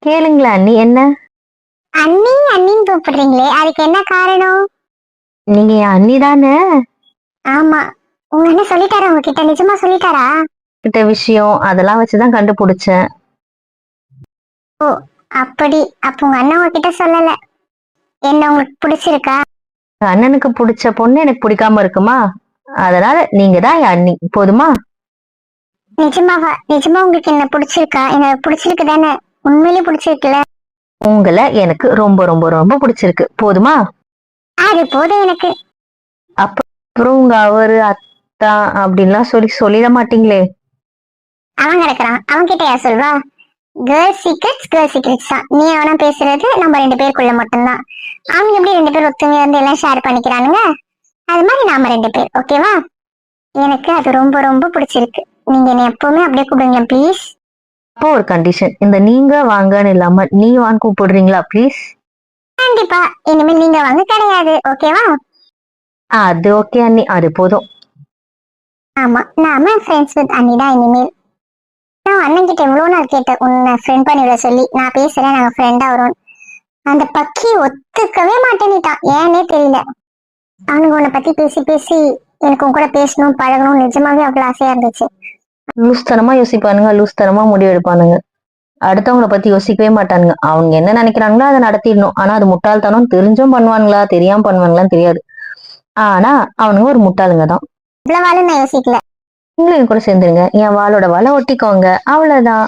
கேளுங்களா அண்ணி என்ன? அண்ணி அண்ணின்னு கூப்பிடுறீங்களே, அதுக்கு என்ன காரணம்? நீங்க என் அண்ணி தானே? ஆமா. உங்க அண்ணன் சொல்லிட்டாரா உங்ககிட்ட? நிஜமா சொல்லிட்டாரா? கிட்ட விஷயம் அதெல்லாம் வச்சுதான் கண்டுபிடிச்சேன். ஓ, அப்படி. அப்ப உங்க அண்ணன் உங்ககிட்ட சொல்லல. என்ன உங்களுக்கு பிடிச்சிருக்கா? அண்ணனுக்கு பிடிச்ச பொண்ணு எனக்கு பிடிக்காம இருக்குமா? அதனால நீங்க தான் என் அண்ணி, போதுமா? நிஜமாவா? நிஜமா உங்களுக்கு என்ன பிடிச்சிருக்கா? எனக்கு பிடிச்சிருக்கு தானே? உண்மையிலேயே பிடிச்சிருக்குல்ல? உங்களை எனக்கு ரொம்ப ரொம்ப ரொம்ப பிடிச்சிருக்கு, போதுமா? அது போதும் எனக்கு. அப்புறம் உங்க அவரு அத்தா அப்படின்லாம் சொல்லிட மாட்டீங்களே? அவன் கிடக்குறான், அவன் கிட்ட யார் சொல்வா? கேர்ள்ஸ் சீக்ரெட்ஸ் தான். நீ அவனா பேசுறது நம்ம 2 பேருக்குள்ள மட்டும்தான். அவங்க எப்படி 2 பேர் ஒத்துமையா இருந்து எல்லாம் ஷேர் பண்ணிக்கிறானுங்க, அது மாதிரி நாம 2 பேர். ஓகேவா? எனக்கு அது ரொம்ப ரொம்ப பிடிச்சிருக்கு. நீங்க என்ன எப்பவுமே அப்படியே கூப்பிடுங்க ப்ளீஸ். அப்போ ஒரு கண்டிஷன், இந்த நீங்க வாங்கன்னு இல்லாம நீ வாங்க கூப்பிடுறீங்களா ப்ளீஸ்? கண்டிப்பா. இனிமேல் நீங்க வாங்க கிடையாது. ஓகேவா? அது ஓகே அண்ணி, அது போதும். ஆமா, நாம ஃப்ரெண்ட்ஸ் வித் அண்ணி தான் இனிமேல். நான் அண்ணன் கிட்ட எவ்வளவு நாள் கேட்டேன் உன்னை ஃப்ரெண்ட் பண்ணி விட சொல்லி. நான் பேசுறேன், நாங்க ஃப்ரெண்டா வரோம். அந்த பக்கி ஒத்துக்கவே மாட்டேன்னுட்டான். ஏன்னே தெரியல. அவனுக்கு உன்னை பத்தி பேசி பேசி எனக்கு உன் கூட பேசணும் பழகணும் நிஜமாவே அவ்வளவு ஆசையா இருந்துச்சு. லூஸ்தனமா யோசிப்பானுங்க, லூஸ்தனமா முடிவு எடுப்பானுங்க. அடுத்தவங்கள பத்தி யோசிக்கவே மாட்டானுங்க. அவங்க என்ன நினைக்கிறாங்களோ அதை நடத்திடணும். ஆனா அது முட்டாள்தனம். தெரிஞ்சும் பண்ணுவானுங்களா தெரியாம பண்ணுவாங்களான்னு தெரியாது. ஆனா அவனுங்க ஒரு முட்டாளுங்க தான். இவ்வளவு வாழும் நான் யோசிக்கல. நீங்களும் என் கூட சேர்ந்துருங்க, என் வாளோட வாழை ஒட்டிக்கோங்க, அவ்வளவுதான்.